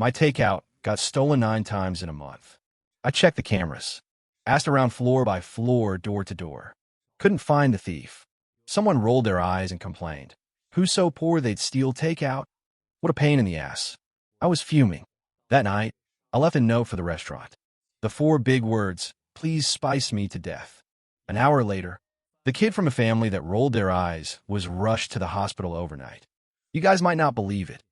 My takeout got stolen 9 times in a month. I checked the cameras, asked around floor by floor, door to door. Couldn't find the thief. Someone rolled their eyes and complained. Who's so poor they'd steal takeout? What a pain in the ass. I was fuming. That night, I left a note for the restaurant. The 4 big words, please spice me to death. An hour later, the kid from a family that rolled their eyes was rushed to the hospital overnight. You guys might not believe it,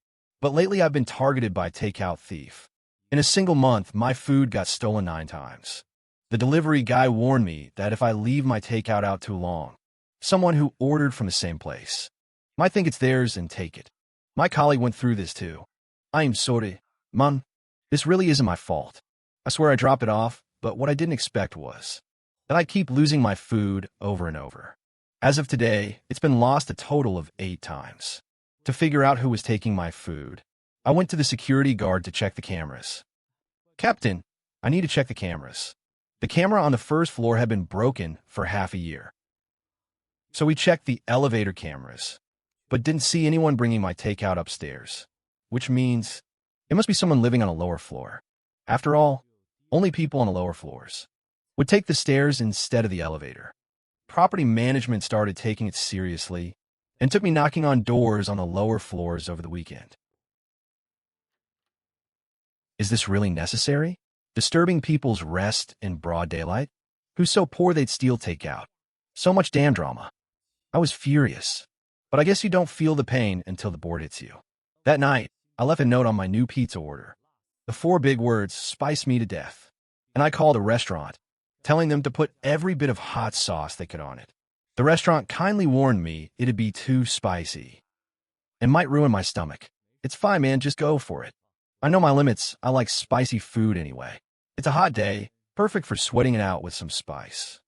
but lately I've been targeted by takeout thief. In a single month, my food got stolen 9 times. The delivery guy warned me that if I leave my takeout out too long, someone who ordered from the same place might think it's theirs and take it. My colleague went through this too. I'm sorry, man. This really isn't my fault. I swear I dropped it off, but what I didn't expect was that I keep losing my food over and over. As of today, it's been lost a total of 8 times. To figure out who was taking my food, I went to the security guard to check the cameras. Captain, I need to check the cameras. The camera on the first floor had been broken for half a year. So we checked the elevator cameras, but didn't see anyone bringing my takeout upstairs, which means it must be someone living on a lower floor. After all, only people on the lower floors would take the stairs instead of the elevator. Property management started taking it seriously and took me knocking on doors on the lower floors over the weekend. Is this really necessary? Disturbing people's rest in broad daylight? Who's so poor they'd steal takeout? So much damn drama. I was furious, but I guess you don't feel the pain until the board hits you. That night, I left a note on my new pizza order. The 4 big words, spice me to death. And I called a restaurant, telling them to put every bit of hot sauce they could on it. The restaurant kindly warned me it'd be too spicy and might ruin my stomach. It's fine, man, just go for it. I know my limits. I like spicy food anyway. It's a hot day, perfect for sweating it out with some spice.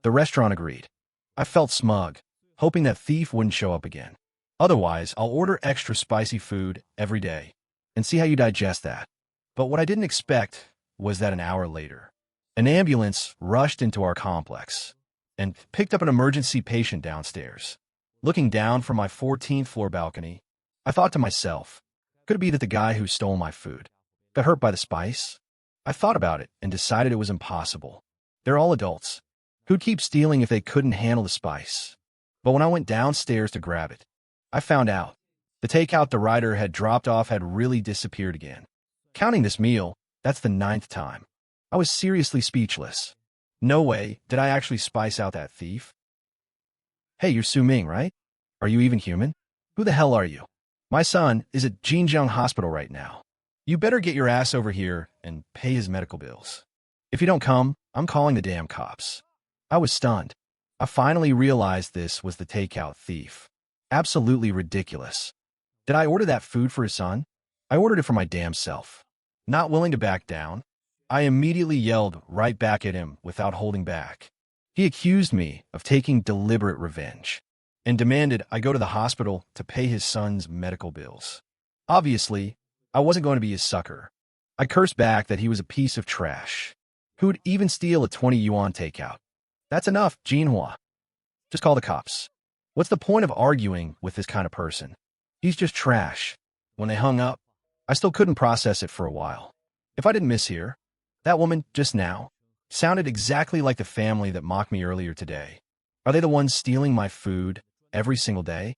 The restaurant agreed. I felt smug, hoping that thief wouldn't show up again. Otherwise, I'll order extra spicy food every day and see how you digest that. But what I didn't expect was that an hour later, an ambulance rushed into our complex and picked up an emergency patient downstairs. Looking down from my 14th floor balcony, I thought to myself, could it be that the guy who stole my food got hurt by the spice? I thought about it and decided it was impossible. They're all adults. Who'd keep stealing if they couldn't handle the spice? But when I went downstairs to grab it, I found out the takeout the rider had dropped off had really disappeared again. Counting this meal, that's the 9th time. I was seriously speechless. No way did I actually spice out that thief. Hey, you're Su Ming, right? Are you even human? Who the hell are you? My son is at Jinjiang Hospital right now. You better get your ass over here and pay his medical bills. If you don't come, I'm calling the damn cops. I was stunned. I finally realized this was the takeout thief. Absolutely ridiculous. Did I order that food for his son? I ordered it for my damn self. Not willing to back down, I immediately yelled right back at him without holding back. He accused me of taking deliberate revenge and demanded I go to the hospital to pay his son's medical bills. Obviously, I wasn't going to be his sucker. I cursed back that he was a piece of trash. Who'd even steal a 20 yuan takeout? That's enough, Jinhua. Just call the cops. What's the point of arguing with this kind of person? He's just trash. When they hung up, I still couldn't process it for a while. If I didn't mishear, that woman just now sounded exactly like the family that mocked me earlier today. Are they the ones stealing my food every single day?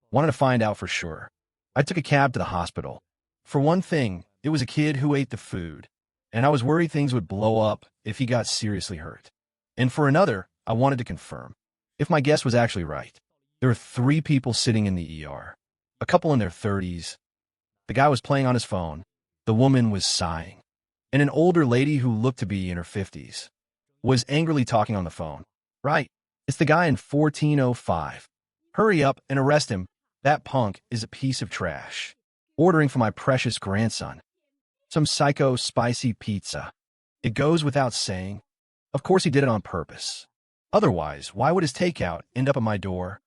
Wanted to find out for sure. I took a cab to the hospital. For one thing, it was a kid who ate the food, and I was worried things would blow up if he got seriously hurt. And for another, I wanted to confirm if my guess was actually right. There were 3 people sitting in the ER, a couple in their 30s. The guy was playing on his phone. The woman was sighing. And an older lady who looked to be in her 50s was angrily talking on the phone. Right, it's the guy in 1405. Hurry up and arrest him. That punk is a piece of trash. Ordering for my precious grandson some psycho spicy pizza. It goes without saying. Of course he did it on purpose. Otherwise, why would his takeout end up at my door?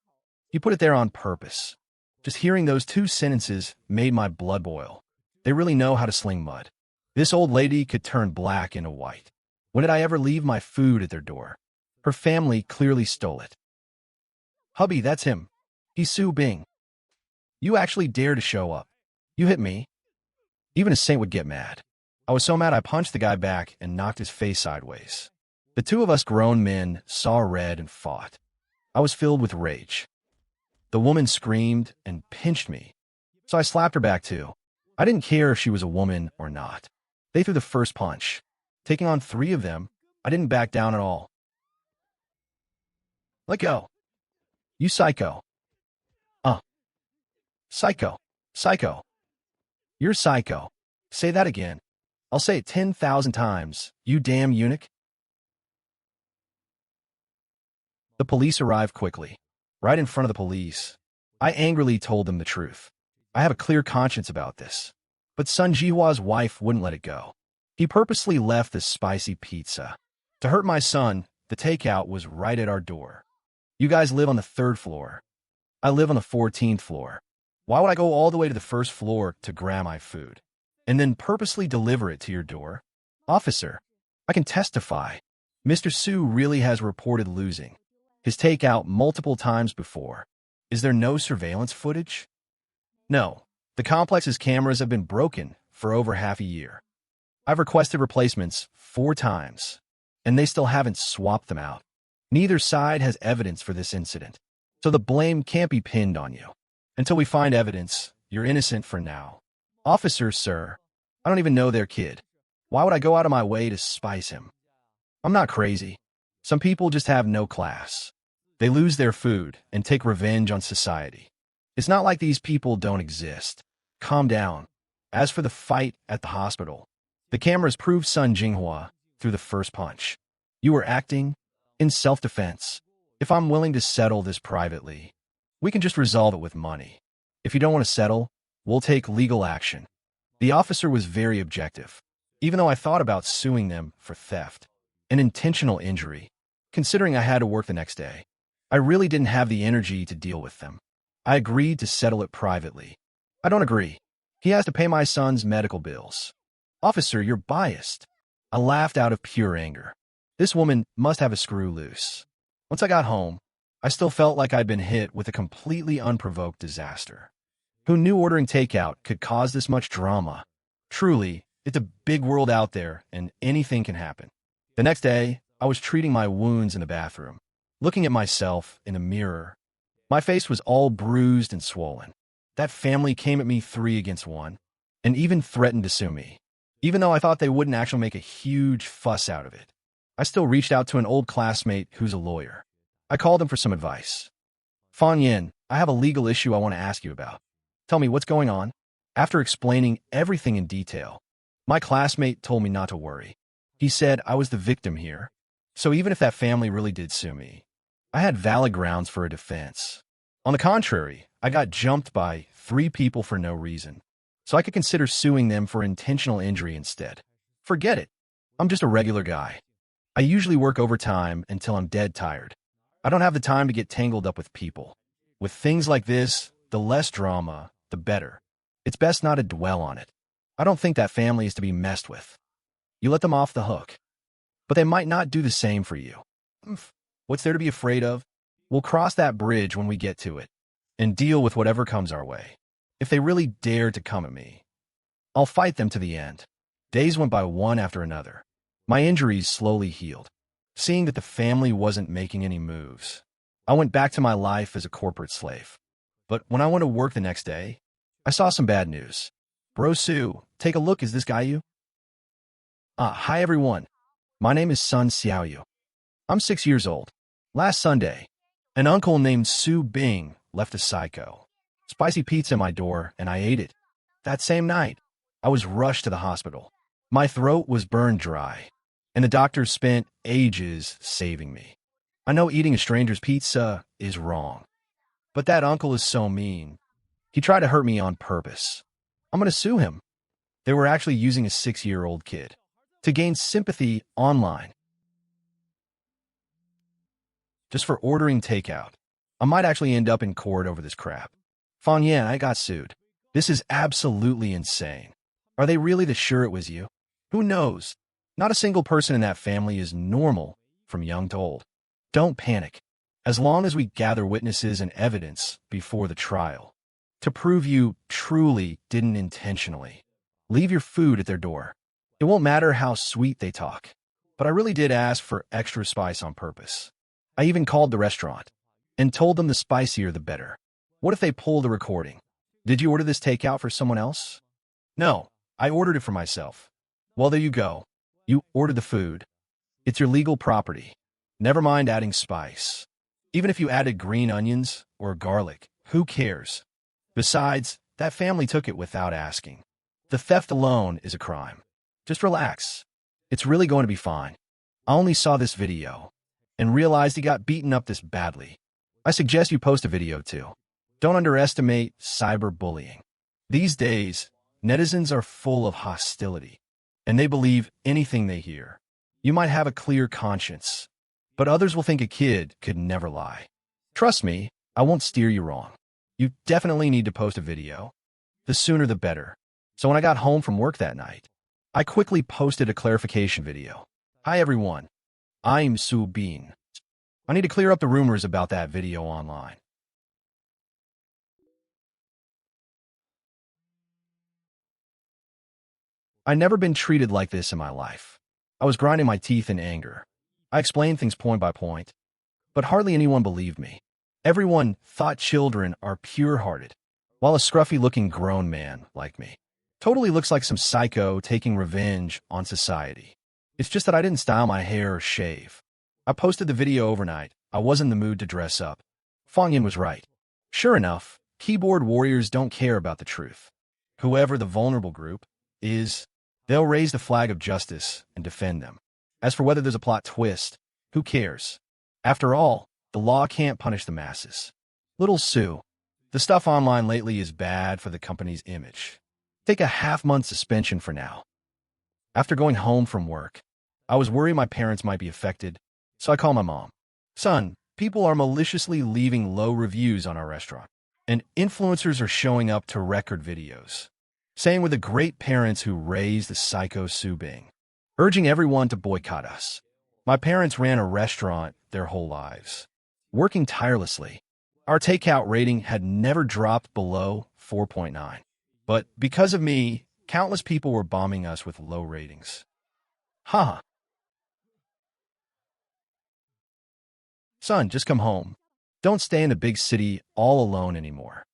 He put it there on purpose. Just hearing those 2 sentences made my blood boil. They really know how to sling mud. This old lady could turn black into white. When did I ever leave my food at their door? Her family clearly stole it. Hubby, that's him. He's Su Bing. You actually dare to show up. You hit me. Even a saint would get mad. I was so mad I punched the guy back and knocked his face sideways. The two of us grown men saw red and fought. I was filled with rage. The woman screamed and pinched me, so I slapped her back too. I didn't care if she was a woman or not. They threw the first punch. Taking on 3 of them, I didn't back down at all. Let go. You psycho. Psycho. Psycho. You're psycho. Say that again. I'll say it 10,000 times. You damn eunuch. The police arrived quickly. Right in front of the police. I angrily told them the truth. I have a clear conscience about this. But Sun Jihua's wife wouldn't let it go. He purposely left the spicy pizza. To hurt my son, the takeout was right at our door. You guys live on the 3rd floor. I live on the 14th floor. Why would I go all the way to the 1st floor to grab my food, and then purposely deliver it to your door? Officer, I can testify. Mr. Su really has reported losing his takeout multiple times before. Is there no surveillance footage? No. The complex's cameras have been broken for over half a year. I've requested replacements 4 times, and they still haven't swapped them out. Neither side has evidence for this incident, so the blame can't be pinned on you. Until we find evidence, you're innocent for now. Officer, sir, I don't even know their kid. Why would I go out of my way to spice him? I'm not crazy. Some people just have no class. They lose their food and take revenge on society. It's not like these people don't exist. Calm down. As for the fight at the hospital, the cameras proved Sun Jinghua threw the first punch. You were acting in self-defense. If I'm willing to settle this privately, we can just resolve it with money. If you don't want to settle, we'll take legal action. The officer was very objective, even though I thought about suing them for theft and intentional injury. Considering I had to work the next day, I really didn't have the energy to deal with them. I agreed to settle it privately. I don't agree. He has to pay my son's medical bills. Officer, you're biased. I laughed out of pure anger. This woman must have a screw loose. Once I got home, I still felt like I'd been hit with a completely unprovoked disaster. Who knew ordering takeout could cause this much drama? Truly, it's a big world out there, and anything can happen. The next day, I was treating my wounds in the bathroom, looking at myself in a mirror. My face was all bruised and swollen. That family came at me 3 against 1, and even threatened to sue me. Even though I thought they wouldn't actually make a huge fuss out of it, I still reached out to an old classmate who's a lawyer. I called him for some advice. Fan Yin, I have a legal issue I want to ask you about. Tell me what's going on. After explaining everything in detail, my classmate told me not to worry. He said I was the victim here, so even if that family really did sue me, I had valid grounds for a defense. On the contrary, I got jumped by 3 people for no reason, so I could consider suing them for intentional injury instead. Forget it. I'm just a regular guy. I usually work overtime until I'm dead tired. I don't have the time to get tangled up with people. With things like this, the less drama, the better. It's best not to dwell on it. I don't think that family is to be messed with. You let them off the hook. But they might not do the same for you. What's there to be afraid of? We'll cross that bridge when we get to it, and deal with whatever comes our way. If they really dare to come at me, I'll fight them to the end. Days went by one after another. My injuries slowly healed. Seeing that the family wasn't making any moves, I went back to my life as a corporate slave. But when I went to work the next day, I saw some bad news. Bro Sue, take a look, is this guy you? Hi everyone. My name is Sun Xiaoyu. I'm 6 years old. Last Sunday, an uncle named Su Bing left a psycho spicy pizza at my door, and I ate it. That same night, I was rushed to the hospital. My throat was burned dry, and the doctors spent ages saving me. I know eating a stranger's pizza is wrong, but that uncle is so mean. He tried to hurt me on purpose. I'm going to sue him. They were actually using a 6-year-old kid to gain sympathy online. Just for ordering takeout. I might actually end up in court over this crap. Fan Yan, I got sued. This is absolutely insane. Are they really sure it was you? Who knows? Not a single person in that family is normal, from young to old. Don't panic. As long as we gather witnesses and evidence before the trial, to prove you truly didn't intentionally leave your food at their door. It won't matter how sweet they talk. But I really did ask for extra spice on purpose. I even called the restaurant and told them the spicier the better. What if they pull the recording? Did you order this takeout for someone else? No, I ordered it for myself. Well, there you go. You ordered the food. It's your legal property. Never mind adding spice. Even if you added green onions or garlic, who cares? Besides, that family took it without asking. The theft alone is a crime. Just relax. It's really going to be fine. I only saw this video and realized he got beaten up this badly. I suggest you post a video too. Don't underestimate cyberbullying. These days, netizens are full of hostility, and they believe anything they hear. You might have a clear conscience, but others will think a kid could never lie. Trust me, I won't steer you wrong. You definitely need to post a video. The sooner the better. So when I got home from work that night, I quickly posted a clarification video. Hi everyone, I'm Su Bean. I need to clear up the rumors about that video online. I've never been treated like this in my life. I was grinding my teeth in anger. I explained things point by point, but hardly anyone believed me. Everyone thought children are pure-hearted, while a scruffy-looking grown man like me totally looks like some psycho taking revenge on society. It's just that I didn't style my hair or shave. I posted the video overnight. I was in the mood to dress up. Fong Yin was right. Sure enough, keyboard warriors don't care about the truth. Whoever the vulnerable group is, they'll raise the flag of justice and defend them. As for whether there's a plot twist, who cares? After all, the law can't punish the masses. Little Sue, the stuff online lately is bad for the company's image. Take a half-month suspension for now. After going home from work, I was worried my parents might be affected, so I called my mom. Son, people are maliciously leaving low reviews on our restaurant, and influencers are showing up to record videos, saying we're the great parents who raised the psycho Su Bing, urging everyone to boycott us. My parents ran a restaurant their whole lives, working tirelessly. Our takeout rating had never dropped below 4.9. But because of me, countless people were bombing us with low ratings. Haha. Son, just come home. Don't stay in the big city all alone anymore.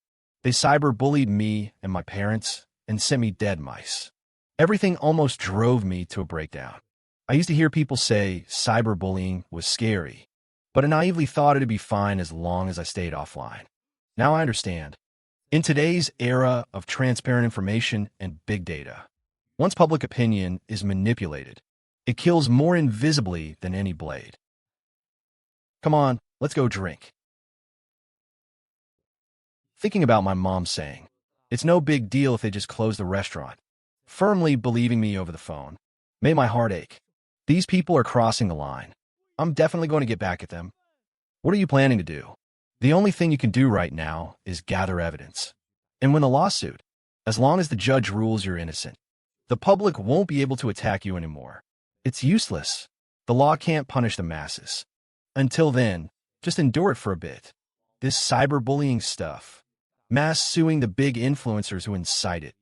They cyberbullied me and my parents and sent me dead mice. Everything almost drove me to a breakdown. I used to hear people say cyberbullying was scary, but I naively thought it'd be fine as long as I stayed offline. Now I understand. In today's era of transparent information and big data, once public opinion is manipulated, it kills more invisibly than any blade. Come on, let's go drink. Thinking about my mom saying, it's no big deal if they just close the restaurant, firmly believing me over the phone, made my heart ache. These people are crossing the line. I'm definitely going to get back at them. What are you planning to do? The only thing you can do right now is gather evidence and win the lawsuit. As long as the judge rules you're innocent, the public won't be able to attack you anymore. It's useless. The law can't punish the masses. Until then, just endure it for a bit. This cyberbullying stuff, mass suing the big influencers who incite it.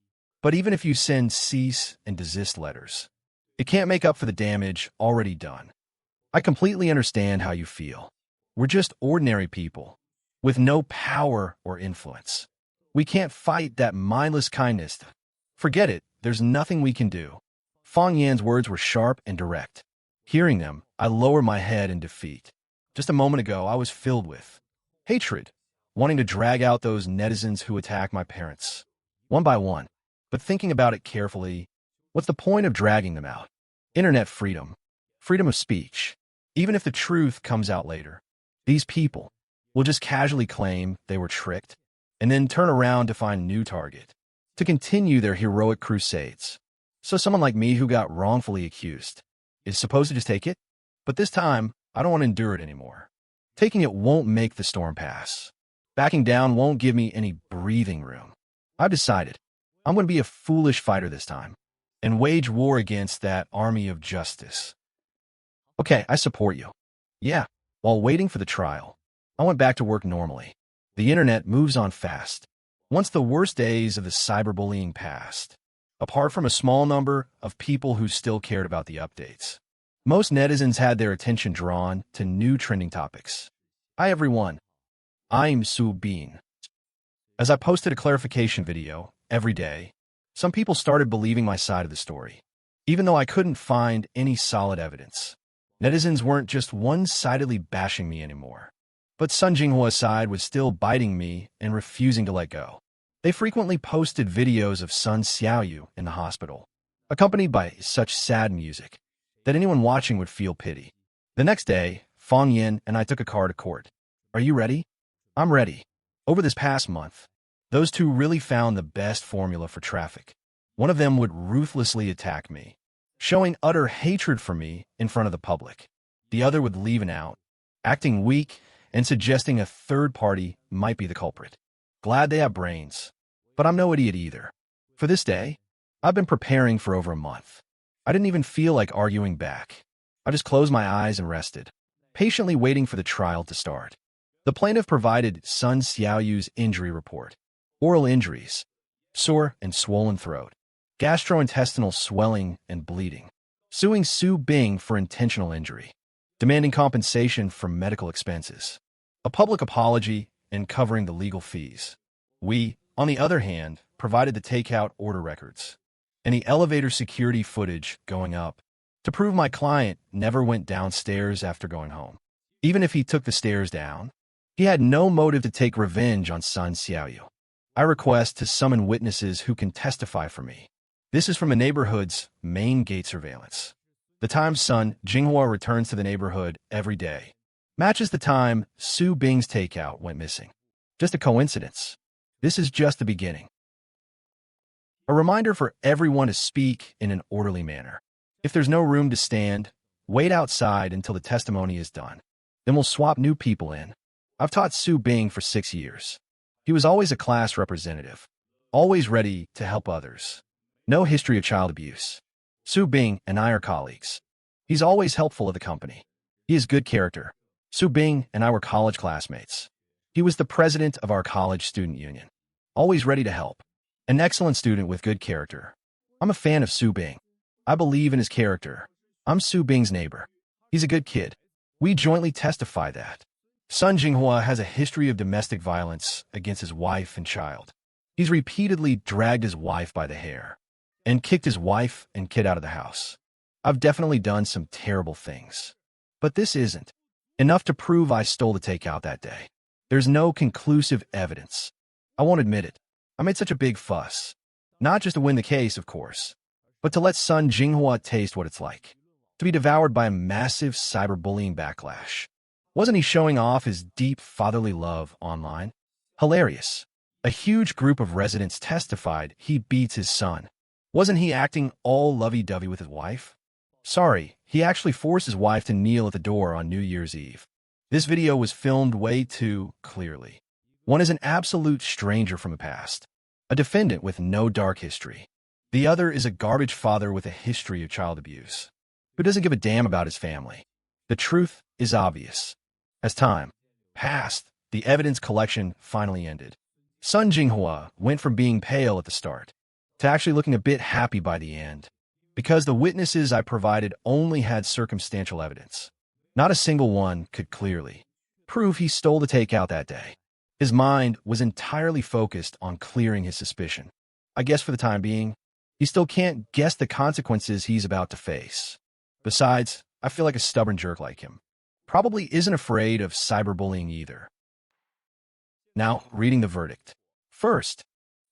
But even if you send cease and desist letters, it can't make up for the damage already done. I completely understand how you feel. We're just ordinary people with no power or influence. We can't fight that mindless kindness. Forget it, there's nothing we can do. Fong Yan's words were sharp and direct. Hearing them, I lowered my head in defeat. Just a moment ago, I was filled with hatred, wanting to drag out those netizens who attack my parents, one by one. But thinking about it carefully, what's the point of dragging them out? Internet freedom, freedom of speech. Even if the truth comes out later, these people will just casually claim they were tricked and then turn around to find a new target to continue their heroic crusades. So someone like me who got wrongfully accused is supposed to just take it? But this time, I don't want to endure it anymore. Taking it won't make the storm pass. Backing down won't give me any breathing room. I've decided I'm going to be a foolish fighter this time and wage war against that army of justice. Okay, I support you. Yeah, while waiting for the trial, I went back to work normally. The internet moves on fast. Once the worst days of the cyberbullying passed, apart from a small number of people who still cared about the updates, most netizens had their attention drawn to new trending topics. Hi everyone, I'm Soo Bean. As I posted a clarification video every day, some people started believing my side of the story, even though I couldn't find any solid evidence. Netizens weren't just one-sidedly bashing me anymore, but Sun Jinghua's side was still biting me and refusing to let go. They frequently posted videos of Sun Xiaoyu in the hospital, accompanied by such sad music that anyone watching would feel pity. The next day, Fong Yin and I took a car to court. Are you ready? I'm ready. Over this past month, those two really found the best formula for traffic. One of them would ruthlessly attack me, showing utter hatred for me in front of the public. The other would leave an out, acting weak and suggesting a third party might be the culprit. Glad they have brains, but I'm no idiot either. For this day, I've been preparing for over a month. I didn't even feel like arguing back. I just closed my eyes and rested, patiently waiting for the trial to start. The plaintiff provided Sun Xiaoyu's injury report: oral injuries, sore and swollen throat, gastrointestinal swelling and bleeding, suing Su Bing for intentional injury, demanding compensation for medical expenses, a public apology, and covering the legal fees. We, on the other hand, provided the takeout order records and the elevator security footage going up to prove my client never went downstairs after going home. Even if he took the stairs down, he had no motive to take revenge on Sun Xiaoyu. I request to summon witnesses who can testify for me. This is from the neighborhood's main gate surveillance. The time Sun Jinghua returns to the neighborhood every day matches the time Su Bing's takeout went missing. Just a coincidence. This is just the beginning. A reminder for everyone to speak in an orderly manner. If there's no room to stand, wait outside until the testimony is done. Then we'll swap new people in. I've taught Su Bing for 6 years. He was always a class representative, always ready to help others. No history of child abuse. Su Bing and I are colleagues. He's always helpful of the company. He is good character. Su Bing and I were college classmates. He was the president of our college student union, always ready to help. An excellent student with good character. I'm a fan of Su Bing. I believe in his character. I'm Su Bing's neighbor. He's a good kid. We jointly testify that. Sun Jinghua has a history of domestic violence against his wife and child. He's repeatedly dragged his wife by the hair and kicked his wife and kid out of the house. I've definitely done some terrible things, but this isn't enough to prove I stole the takeout that day. There's no conclusive evidence. I won't admit it. I made such a big fuss, not just to win the case, of course, but to let Sun Jinghua taste what it's like to be devoured by a massive cyberbullying backlash. Wasn't he showing off his deep fatherly love online? Hilarious. A huge group of residents testified he beats his son. Wasn't he acting all lovey-dovey with his wife? Sorry, he actually forced his wife to kneel at the door on New Year's Eve. This video was filmed way too clearly. One is an absolute stranger from the past, a defendant with no dark history. The other is a garbage father with a history of child abuse, who doesn't give a damn about his family. The truth is obvious. As time passed, the evidence collection finally ended. Sun Jinghua went from being pale at the start to actually looking a bit happy by the end, because the witnesses I provided only had circumstantial evidence. Not a single one could clearly prove he stole the takeout that day. His mind was entirely focused on clearing his suspicion. I guess for the time being, he still can't guess the consequences he's about to face. Besides, I feel like a stubborn jerk like him probably isn't afraid of cyberbullying either. Now, reading the verdict. First,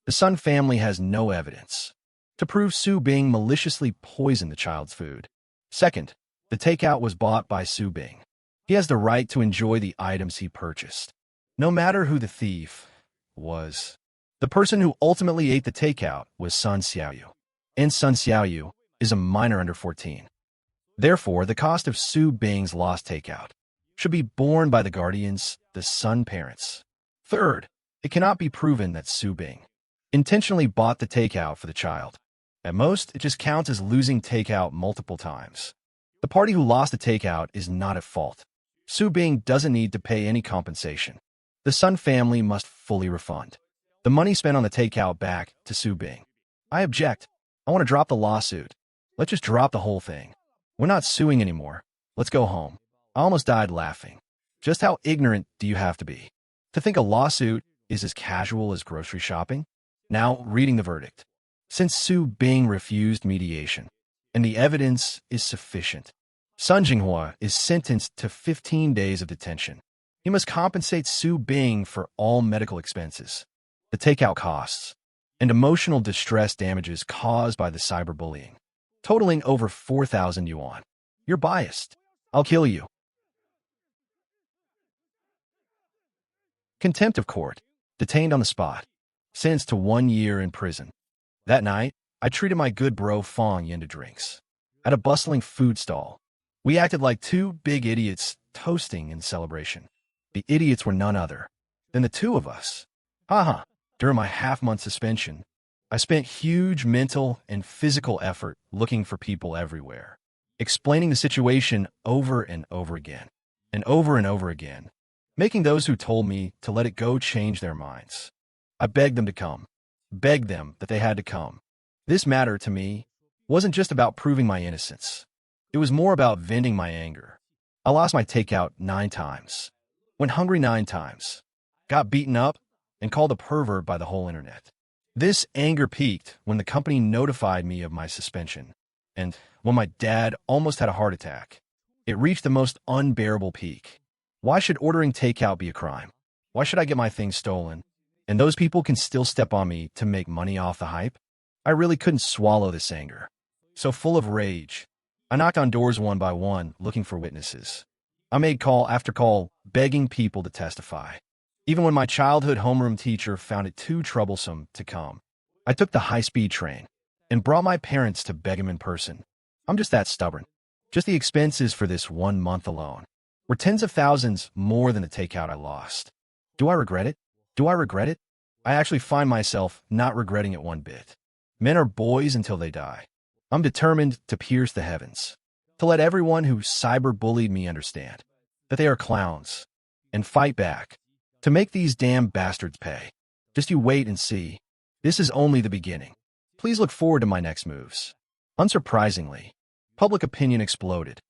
the Sun family has no evidence to prove Su Bing maliciously poisoned the child's food. Second, the takeout was bought by Su Bing. He has the right to enjoy the items he purchased, no matter who the thief was. The person who ultimately ate the takeout was Sun Xiaoyu, and Sun Xiaoyu is a minor under 14. Therefore, the cost of Su Bing's lost takeout should be borne by the guardians, the Sun parents. Third, it cannot be proven that Su Bing intentionally bought the takeout for the child. At most, it just counts as losing takeout multiple times. The party who lost the takeout is not at fault. Su Bing doesn't need to pay any compensation. The Sun family must fully refund. the money spent on the takeout back to Su Bing. I object. I want to drop the lawsuit. Let's just drop the whole thing. We're not suing anymore. Let's go home. I almost died laughing. Just how ignorant do you have to be to think a lawsuit is as casual as grocery shopping? Now, reading the verdict. Since Su Bing refused mediation, and the evidence is sufficient, Sun Jinghua is sentenced to 15 days of detention. He must compensate Su Bing for all medical expenses, the takeout costs, and emotional distress damages caused by the cyberbullying, totaling over 4,000 yuan. You're biased. I'll kill you. Contempt of court. Detained on the spot. Sentenced to 1 year in prison. That night, I treated my good bro Fong Yin to drinks. At a bustling food stall. We acted like two big idiots toasting in celebration. The idiots were none other than the two of us. Haha. During my half-month suspension, I spent huge mental and physical effort looking for people everywhere, explaining the situation over and over again, and over again, making those who told me to let it go change their minds. I begged them to come, begged them that they had to come. This matter, to me, wasn't just about proving my innocence. It was more about venting my anger. I lost my takeout 9 times, went hungry 9 times, got beaten up, and called a pervert by the whole internet. This anger peaked when the company notified me of my suspension, and when my dad almost had a heart attack. It reached the most unbearable peak. Why should ordering takeout be a crime? Why should I get my things stolen? And those people can still step on me to make money off the hype? I really couldn't swallow this anger. So full of rage, I knocked on doors one by one, looking for witnesses. I made call after call, begging people to testify. Even when my childhood homeroom teacher found it too troublesome to come, I took the high-speed train and brought my parents to beg him in person. I'm just that stubborn. Just the expenses for this 1 month alone were tens of thousands more than the takeout I lost. Do I regret it? Do I regret it? I actually find myself not regretting it one bit. Men are boys until they die. I'm determined to pierce the heavens, to let everyone who cyberbullied me understand that they are clowns, and fight back, to make these damn bastards pay. Just you wait and see. This is only the beginning. Please look forward to my next moves. Unsurprisingly, public opinion exploded.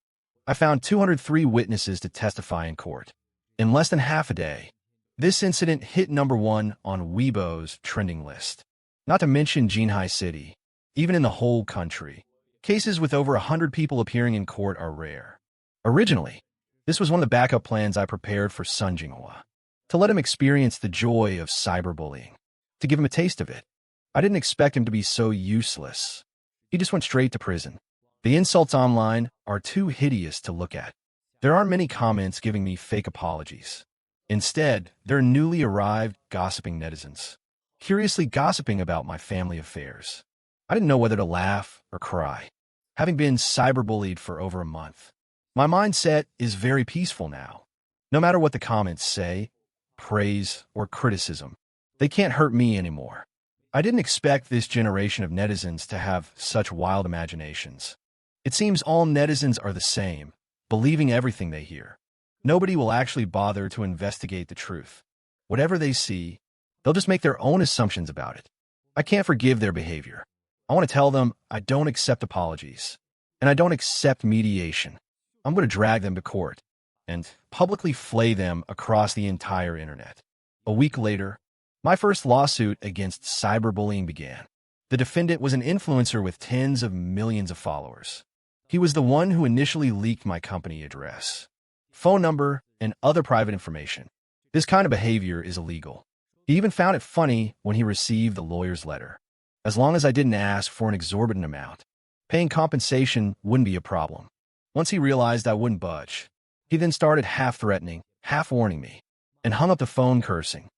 I found 203 witnesses to testify in court. In less than half a day, this incident hit #1 on Weibo's trending list. Not to mention Jinhai City. Even in the whole country, cases with over 100 people appearing in court are rare. Originally, this was one of the backup plans I prepared for Sun Jinghua, to let him experience the joy of cyberbullying, to give him a taste of it. I didn't expect him to be so useless. He just went straight to prison. The insults online are too hideous to look at. There aren't many comments giving me fake apologies. Instead, they're newly arrived gossiping netizens, curiously gossiping about my family affairs. I didn't know whether to laugh or cry, having been cyberbullied for over a month. My mindset is very peaceful now. No matter what the comments say, praise or criticism, they can't hurt me anymore. I didn't expect this generation of netizens to have such wild imaginations. It seems all netizens are the same, believing everything they hear. Nobody will actually bother to investigate the truth. Whatever they see, they'll just make their own assumptions about it. I can't forgive their behavior. I want to tell them I don't accept apologies, and I don't accept mediation. I'm going to drag them to court and publicly flay them across the entire internet. A week later, my first lawsuit against cyberbullying began. The defendant was an influencer with tens of millions of followers. He was the one who initially leaked my company address, phone number, and other private information. This kind of behavior is illegal. He even found it funny when he received the lawyer's letter. As long as I didn't ask for an exorbitant amount, paying compensation wouldn't be a problem. Once he realized I wouldn't budge, he then started half threatening, half warning me, and hung up the phone cursing.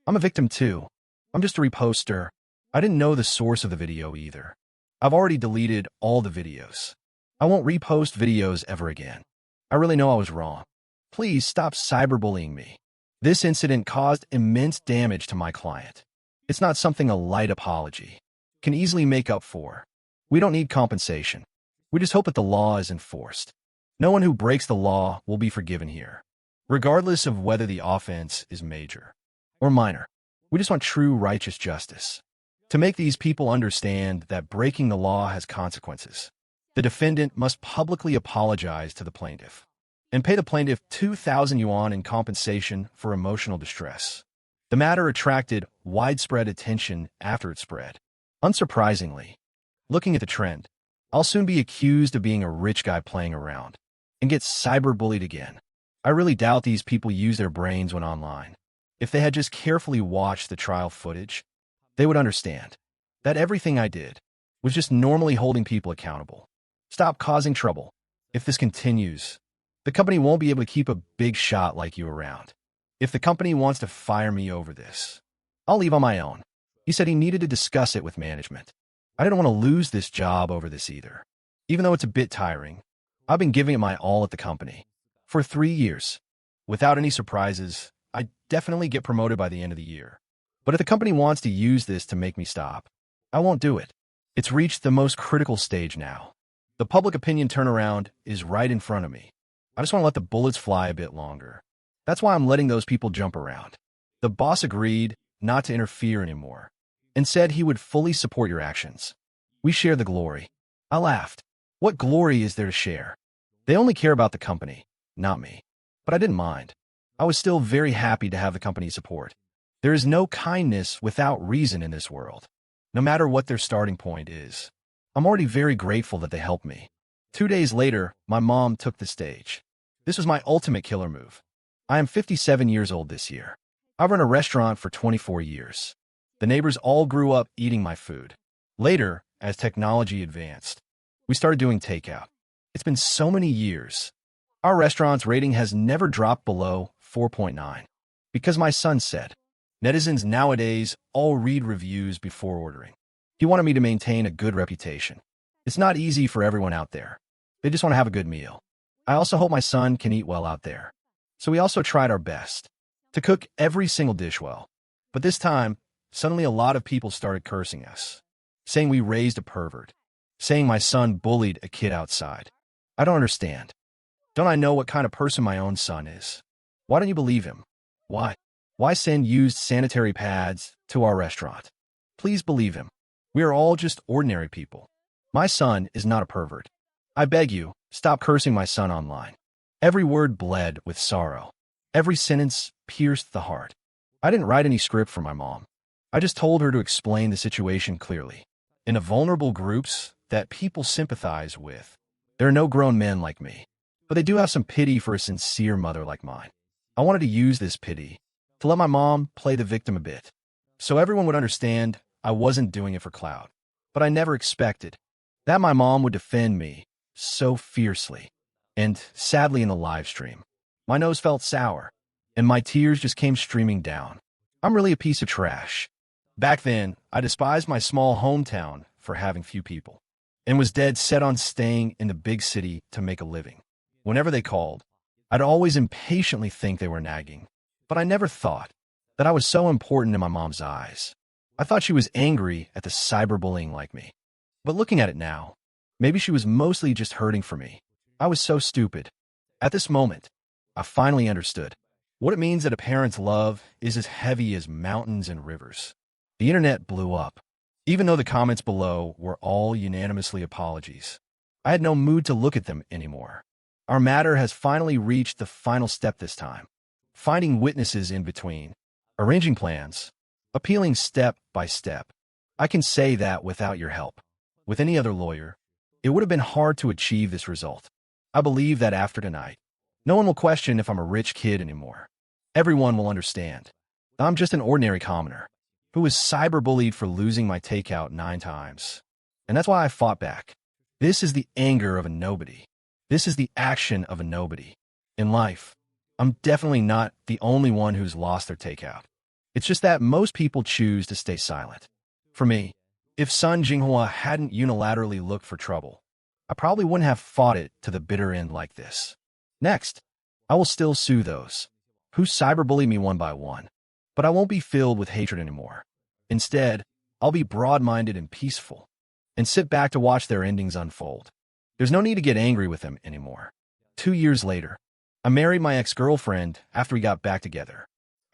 I'm a victim too. I'm just a reposter. I didn't know the source of the video either. I've already deleted all the videos. I won't repost videos ever again. I really know I was wrong. Please stop cyberbullying me. This incident caused immense damage to my client. It's not something a light apology can easily make up for. We don't need compensation. We just hope that the law is enforced. No one who breaks the law will be forgiven here, regardless of whether the offense is major or minor. We just want true, righteous justice. To make these people understand that breaking the law has consequences, the defendant must publicly apologize to the plaintiff and pay the plaintiff 2,000 yuan in compensation for emotional distress. The matter attracted widespread attention after it spread. Unsurprisingly, looking at the trend, I'll soon be accused of being a rich guy playing around and get cyberbullied again. I really doubt these people use their brains when online. If they had just carefully watched the trial footage, they would understand that everything I did was just normally holding people accountable. Stop causing trouble. If this continues, the company won't be able to keep a big shot like you around. If the company wants to fire me over this, I'll leave on my own. He said he needed to discuss it with management. I didn't want to lose this job over this either. Even though it's a bit tiring, I've been giving it my all at the company for 3 years. Without any surprises, I definitely get promoted by the end of the year. But if the company wants to use this to make me stop, I won't do it. It's reached the most critical stage now. The public opinion turnaround is right in front of me. I just want to let the bullets fly a bit longer. That's why I'm letting those people jump around. The boss agreed not to interfere anymore and said he would fully support your actions. We share the glory. I laughed. What glory is there to share? They only care about the company, not me. But I didn't mind. I was still very happy to have the company's support. There is no kindness without reason in this world, no matter what their starting point is. I'm already very grateful that they helped me. 2 days later, my mom took the stage. This was my ultimate killer move. I am 57 years old this year. I've run a restaurant for 24 years. The neighbors all grew up eating my food. Later, as technology advanced, we started doing takeout. It's been so many years. Our restaurant's rating has never dropped below 4.9. Because my son said, netizens nowadays all read reviews before ordering. He wanted me to maintain a good reputation. It's not easy for everyone out there. They just want to have a good meal. I also hope my son can eat well out there. So we also tried our best to cook every single dish well. But this time, suddenly a lot of people started cursing us, saying we raised a pervert, saying my son bullied a kid outside. I don't understand. Don't I know what kind of person my own son is? Why don't you believe him? Why? Why send used sanitary pads to our restaurant? Please believe him. We are all just ordinary people. My son is not a pervert. I beg you, stop cursing my son online. Every word bled with sorrow. Every sentence pierced the heart. I didn't write any script for my mom. I just told her to explain the situation clearly. In the vulnerable groups that people sympathize with, there are no grown men like me, but they do have some pity for a sincere mother like mine. I wanted to use this pity to let my mom play the victim a bit, so everyone would understand I wasn't doing it for clout. But I never expected that my mom would defend me so fiercely. And sadly, in the live stream, my nose felt sour, and my tears just came streaming down. I'm really a piece of trash. Back then, I despised my small hometown for having few people, and was dead set on staying in the big city to make a living. Whenever they called, I'd always impatiently think they were nagging, but I never thought that I was so important in my mom's eyes. I thought she was angry at the cyberbullying like me. But looking at it now, maybe she was mostly just hurting for me. I was so stupid. At this moment, I finally understood what it means that a parent's love is as heavy as mountains and rivers. The internet blew up. Even though the comments below were all unanimously apologies, I had no mood to look at them anymore. Our matter has finally reached the final step this time. Finding witnesses in between, arranging plans, appealing step by step. I can say that without your help. With any other lawyer, it would have been hard to achieve this result. I believe that after tonight, no one will question if I'm a rich kid anymore. Everyone will understand. I'm just an ordinary commoner who was cyberbullied for losing my takeout 9 times. And that's why I fought back. This is the anger of a nobody. This is the action of a nobody. In life, I'm definitely not the only one who's lost their takeout. It's just that most people choose to stay silent. For me, if Sun Jinghua hadn't unilaterally looked for trouble, I probably wouldn't have fought it to the bitter end like this. Next, I will still sue those who cyberbully me one by one, but I won't be filled with hatred anymore. Instead, I'll be broad-minded and peaceful, and sit back to watch their endings unfold. There's no need to get angry with them anymore. 2 years later, I married my ex-girlfriend after we got back together.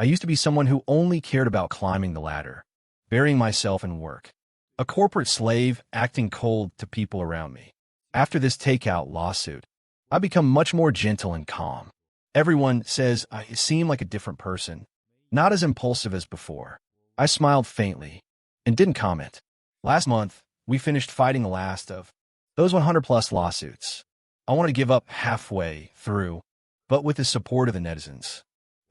I used to be someone who only cared about climbing the ladder, burying myself in work. A corporate slave acting cold to people around me. After this takeout lawsuit, I've become much more gentle and calm. Everyone says I seem like a different person, not as impulsive as before. I smiled faintly and didn't comment. Last month, we finished fighting the last of those 100-plus lawsuits. I wanted to give up halfway through, but with the support of the netizens,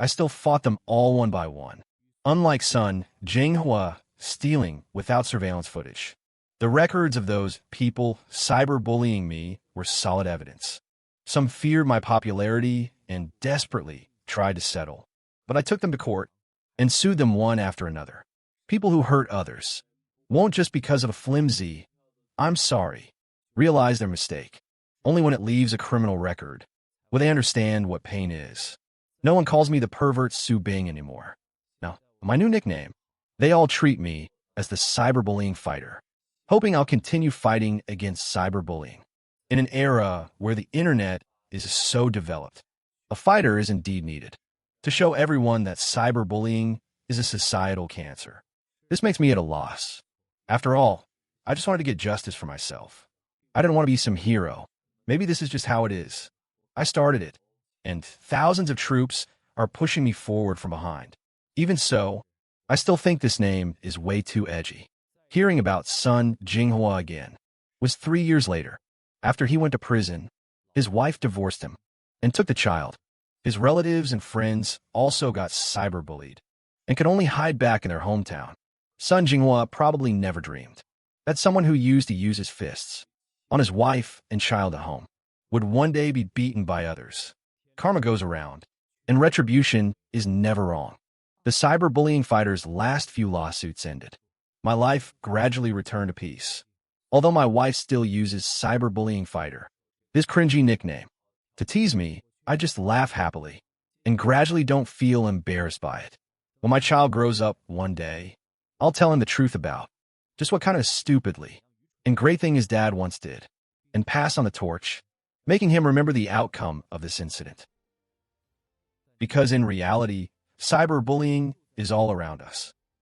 I still fought them all one by one. Unlike Sun Jinghua stealing without surveillance footage, the records of those people cyberbullying me were solid evidence. Some feared my popularity and desperately tried to settle, but I took them to court and sued them one after another. People who hurt others won't just because of a flimsy "I'm sorry" realize their mistake. Only when it leaves a criminal record will they understand what pain is. No one calls me the pervert Su Bing anymore. Now, my new nickname, they all treat me as the cyberbullying fighter, hoping I'll continue fighting against cyberbullying. In an era where the internet is so developed, a fighter is indeed needed to show everyone that cyberbullying is a societal cancer. This makes me at a loss. After all, I just wanted to get justice for myself. I didn't want to be some hero. Maybe this is just how it is. I started it, and thousands of troops are pushing me forward from behind. Even so, I still think this name is way too edgy. Hearing about Sun Jinghua again was 3 years later. After he went to prison, his wife divorced him and took the child. His relatives and friends also got cyberbullied and could only hide back in their hometown. Sun Jinghua probably never dreamed that someone who used to use his fists on his wife and child at home would one day be beaten by others. Karma goes around, and retribution is never wrong. The cyberbullying fighter's last few lawsuits ended. My life gradually returned to peace. Although my wife still uses cyberbullying fighter, this cringy nickname, to tease me, I just laugh happily and gradually don't feel embarrassed by it. When my child grows up one day, I'll tell him the truth about just what kind of stupidly and great thing his dad once did, and pass on the torch, making him remember the outcome of this incident. Because in reality, cyberbullying is all around us.